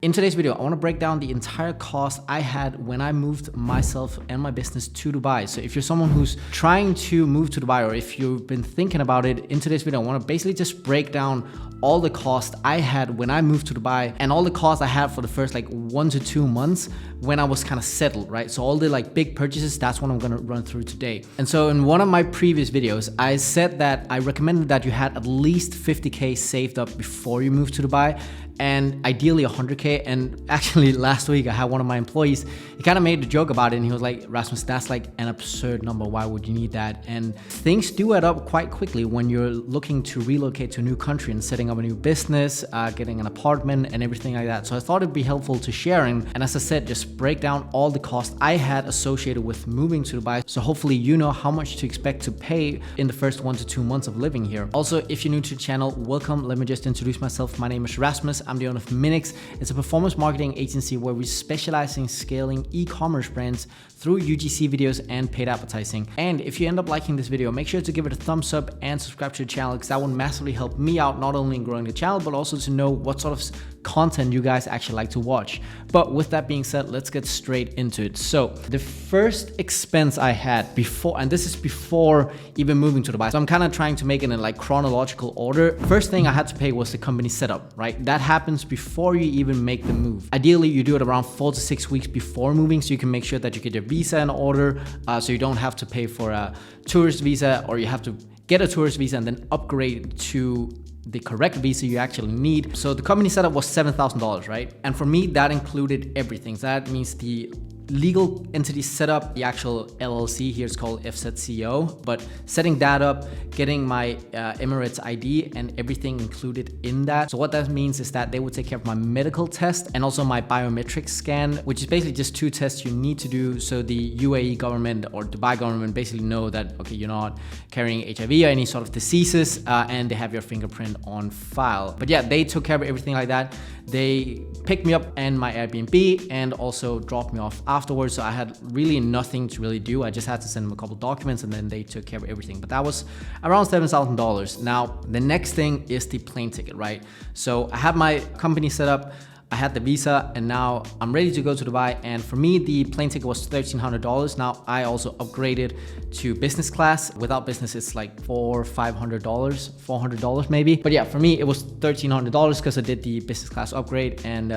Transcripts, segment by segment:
In today's video, I want to break down the entire cost I had when I moved myself and my business to Dubai. So if you're someone who's trying to move to Dubai, or if you've been thinking about it, in today's video, I want to basically just break down all the cost I had when I moved to Dubai and all the costs I had for the first 1 to 2 months when I was kind of settled, right? So all the big purchases, that's what I'm going to run through today. And so in one of my previous videos, I said that I recommended that you had at least 50K saved up before you move to Dubai, and ideally 100K. And actually last week I had one of my employees, he kind of made a joke about it, and he was like, Rasmus, that's like an absurd number. Why would you need that? And things do add up quite quickly when you're looking to relocate to a new country and setting up a new business, getting an apartment and everything like that. So I thought it'd be helpful to share, and as I said, just break down all the costs I had associated with moving to Dubai. So hopefully you know how much to expect to pay in the first 1 to 2 months of living here. Also, if you're new to the channel, welcome. Let me just introduce myself. My name is Rasmus. I'm the owner of Minix. It's a performance marketing agency where we specialize in scaling e-commerce brands through UGC videos and paid advertising. And if you end up liking this video, make sure to give it a thumbs up and subscribe to the channel, because that will massively help me out, not only in growing the channel, but also to know what sort of content you guys actually like to watch. But with that being said, let's get straight into it. So the first expense I had before, and this is before even moving to Dubai, so I'm kind of trying to make it in chronological order. First thing I had to pay was the company setup, right? That happens before you even make the move. Ideally, you do it around 4 to 6 weeks before moving, so you can make sure that you get your visa in order, so you don't have to pay for a tourist visa, or you have to get a tourist visa and then upgrade to the correct visa you actually need. So the company setup was $7,000, right? And for me, that included everything. So that means the legal entity setup, the actual LLC here is called FZCO, but setting that up, getting my Emirates ID and everything included in that. So what that means is that they would take care of my medical test and also my biometric scan, which is basically just 2 tests you need to do. So the UAE government or Dubai government basically know that, okay, you're not carrying HIV or any sort of diseases, and they have your fingerprint on file. But yeah, they took care of everything like that. They picked me up and my Airbnb and also dropped me off afterwards. So I had really nothing to really do. I just had to send them a couple documents and then they took care of everything. But that was around $7,000. Now, the next thing is the plane ticket, right? So I had my company set up, I had the visa, and now I'm ready to go to Dubai. And for me, the plane ticket was $1,300. Now I also upgraded to business class. Without business, it's like $400 maybe. But yeah, for me, it was $1,300 because I did the business class upgrade. And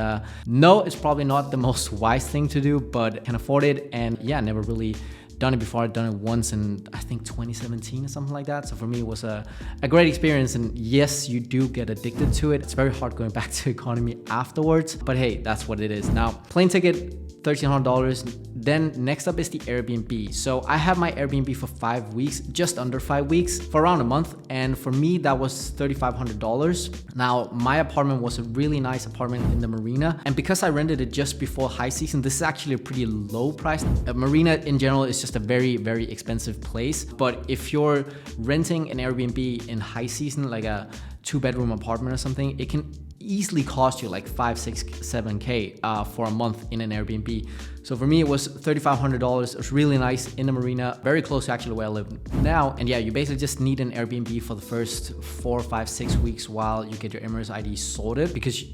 no, it's probably not the most wise thing to do, but I can afford it. And yeah, never really done it before. I'd done it once in, I think, 2017 or something like that. So for me, it was a great experience. And yes, you do get addicted to it. It's very hard going back to economy afterwards, but hey, that's what it is. Now, plane ticket, $1,300. Then next up is the Airbnb. So I had my Airbnb for 5 weeks, just under 5 weeks, for around a month. And for me, that was $3,500. Now, my apartment was a really nice apartment in the marina. And because I rented it just before high season, this is actually a pretty low price. A marina in general is just a very, very expensive place. But if you're renting an Airbnb in high season, like a 2-bedroom apartment or something, it can easily cost you like 5, 6, 7K for a month in an Airbnb. So for me, it was $3,500. It was really nice in the marina, very close to actually where I live now. And yeah, you basically just need an Airbnb for the first 4, 5, 6 weeks while you get your Emirates ID sorted, because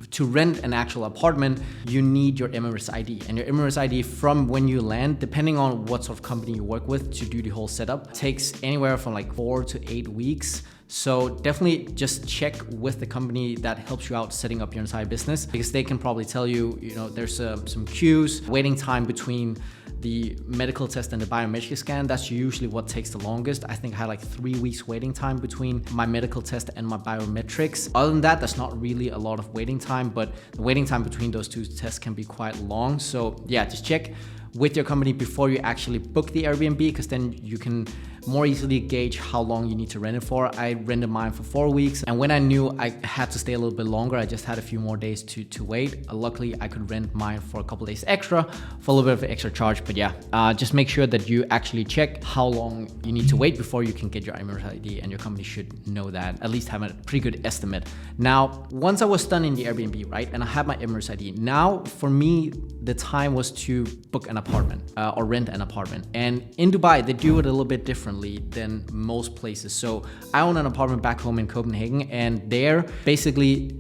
to rent an actual apartment, you need your Emirates ID. And your Emirates ID from when you land, depending on what sort of company you work with to do the whole setup, takes anywhere from like 4 to 8 weeks. So definitely just check with the company that helps you out setting up your entire business, because they can probably tell you, there's some queues, waiting time between the medical test and the biometric scan. That's usually what takes the longest. I think I had like 3 weeks waiting time between my medical test and my biometrics. Other than that, that's not really a lot of waiting time, but the waiting time between those 2 tests can be quite long. So yeah, just check with your company before you actually book the Airbnb, because then you can more easily gauge how long you need to rent it for. I rented mine for 4 weeks, and when I knew I had to stay a little bit longer, I just had a few more days to wait. Luckily, I could rent mine for a couple days extra for a little bit of an extra charge. But yeah, just make sure that you actually check how long you need to wait before you can get your Emirates ID, and your company should know that, at least have a pretty good estimate. Now, once I was done in the Airbnb, right, and I had my Emirates ID, now for me, the time was to book an apartment or rent an apartment. And in Dubai, they do it a little bit differently than most places. So I own an apartment back home in Copenhagen, and there basically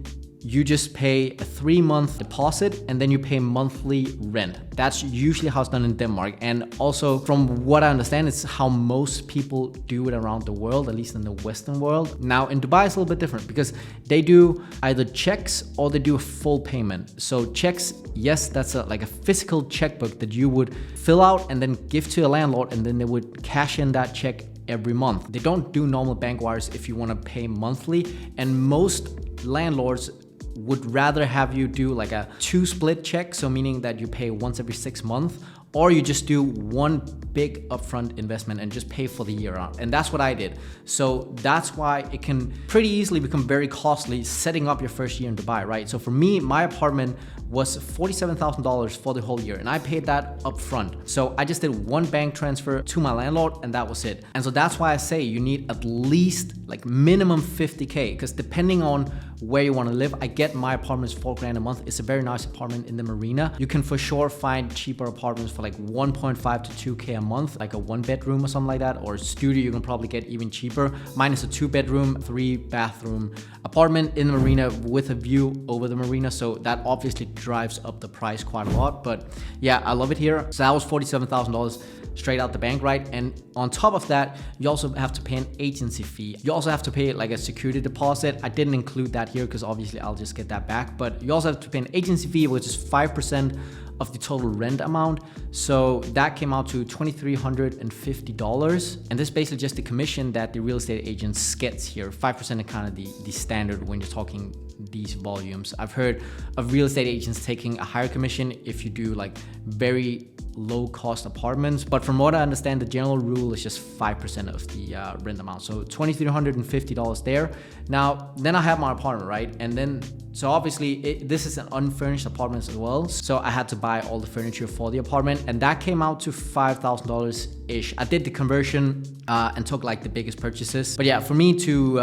you just pay a 3-month deposit and then you pay monthly rent. That's usually how it's done in Denmark. And also from what I understand, it's how most people do it around the world, at least in the Western world. Now in Dubai, it's a little bit different because they do either checks or they do a full payment. So checks, yes, that's like a physical checkbook that you would fill out and then give to a landlord, and then they would cash in that check every month. They don't do normal bank wires if you want to pay monthly, and most landlords would rather have you do like a 2-split check, so meaning that you pay once every 6 months, or you just do one big upfront investment and just pay for the year out. And that's what I did. So that's why it can pretty easily become very costly setting up your first year in Dubai, right? So for me, my apartment was $47,000 for the whole year, and I paid that upfront. So I just did one bank transfer to my landlord, and that was it. And so that's why I say you need at least like minimum 50K, because depending on where you want to live, I get my apartment is $4,000 a month. It's a very nice apartment in the marina. You can for sure find cheaper apartments for like 1.5 to 2K a month, like a 1-bedroom or something like that, or a studio you can probably get even cheaper. Mine is a 2-bedroom, 3-bathroom apartment in the marina with a view over the marina. So that obviously drives up the price quite a lot. But yeah, I love it here. So that was $47,000 straight out the bank, right? And on top of that, you also have to pay an agency fee. You also have to pay like a security deposit. I didn't include that here because obviously I'll just get that back, but you also have to pay an agency fee, which is 5% of the total rent amount. So that came out to $2,350. And this is basically just the commission that the real estate agents gets here. 5% is kind of the standard when you're talking these volumes. I've heard of real estate agents taking a higher commission if you do like very low cost apartments, but from what I understand, the general rule is just 5% of the rent amount. So $2,350 there. Now, then I have my apartment, right? And then, so obviously this is an unfurnished apartment as well. So I had to buy all the furniture for the apartment, and that came out to $5,000-ish. I did the conversion and took like the biggest purchases. But yeah, for me to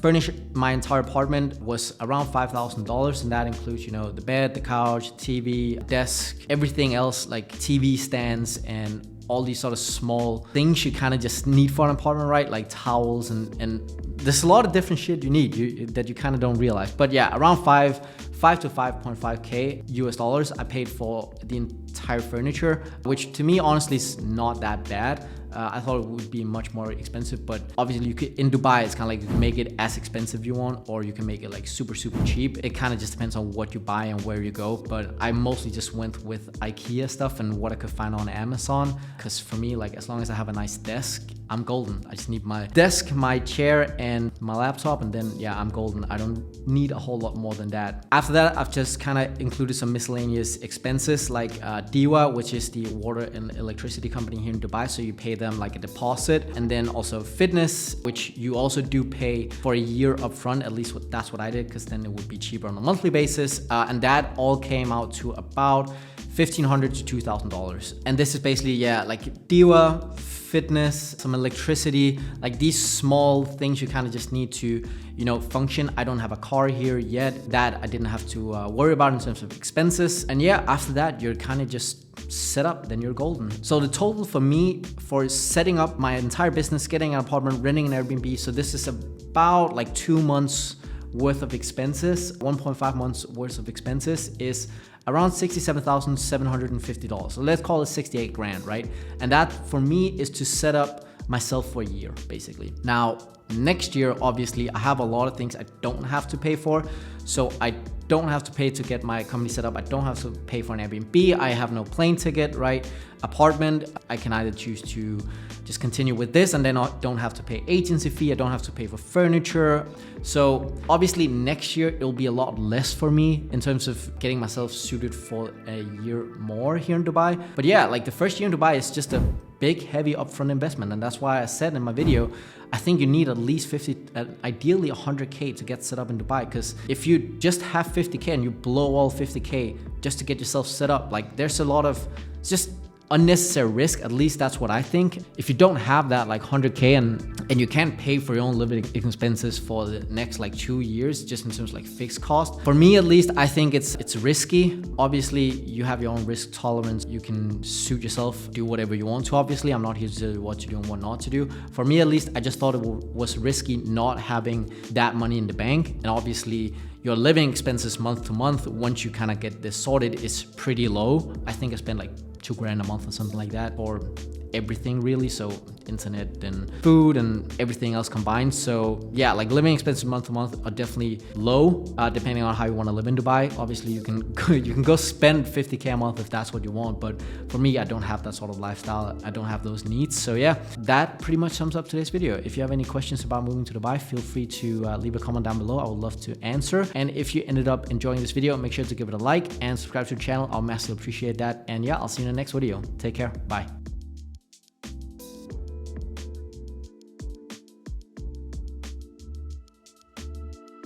furnish my entire apartment was around $5,000, and that includes, you know, the bed, the couch, TV, desk, everything else like TV stands and all these sort of small things you kind of just need for an apartment, right? Like towels and there's a lot of different shit you need that you kind of don't realize. But yeah, around 5 to 5.5K US dollars I paid for the entire furniture, which to me honestly is not that bad. I thought it would be much more expensive, but obviously you could, in Dubai, it's kind of like you can make it as expensive you want, or you can make it like super cheap. It kind of just depends on what you buy and where you go. But I mostly just went with IKEA stuff and what I could find on Amazon, because for me, like as long as I have a nice desk, I'm golden. I just need my desk, my chair, and my laptop, and then yeah, I'm golden. I don't need a whole lot more than that. After that, I've just kind of included some miscellaneous expenses like DEWA, which is the water and electricity company here in Dubai. So you pay them like a deposit, and then also fitness, which you also do pay for a year upfront. At least that's what I did, because then it would be cheaper on a monthly basis, and that all came out to about $1,500 to $2,000. And this is basically, yeah, like DEWA, fitness, some electricity, like these small things you kind of just need to, you know, function. I don't have a car here yet. That I didn't have to worry about in terms of expenses. And yeah, after that, you're kind of just set up, then you're golden. So the total for me for setting up my entire business, getting an apartment, renting an Airbnb, so this is about like 2 months worth of expenses, 1.5 months worth of expenses is around $67,750. So let's call it 68 grand, right? And that for me is to set up myself for a year, basically. Now, next year, obviously, I have a lot of things I don't have to pay for. So I don't have to pay to get my company set up. I don't have to pay for an Airbnb. I have no plane ticket, right? Apartment, I can either choose to just continue with this and then I don't have to pay agency fee. I don't have to pay for furniture. So obviously next year, it'll be a lot less for me in terms of getting myself suited for a year more here in Dubai. But yeah, like the first year in Dubai is just a big, heavy upfront investment. And that's why I said in my video, I think you need at least 50, ideally 100K to get set up in Dubai. Because if you just have 50K and you blow all 50K just to get yourself set up, like there's a lot of, it's just unnecessary risk. At least that's what I think. If you don't have that like 100K and you can't pay for your own living expenses for the next like 2 years, just in terms of like fixed cost, for me at least, I think it's risky. Obviously, you have your own risk tolerance. You can suit yourself, do whatever you want to. Obviously, I'm not here to tell you what to do and what not to do. For me at least, I just thought it was risky not having that money in the bank. And obviously, your living expenses month to month, once you kind of get this sorted, is pretty low. I think I spend like $2,000 a month or something like that for everything really, so internet and food and everything else combined. So yeah, like living expenses month to month are definitely low, depending on how you want to live in Dubai. Obviously you can go spend 50K a month if that's what you want, but for me, I don't have that sort of lifestyle. I don't have those needs. So yeah, that pretty much sums up today's video. If you have any questions about moving to Dubai, feel free to leave a comment down below. I would love to answer. And if you ended up enjoying this video, make sure to give it a like and subscribe to the channel. I'll massively appreciate that. And yeah, I'll see you in the next video. Take care. Bye.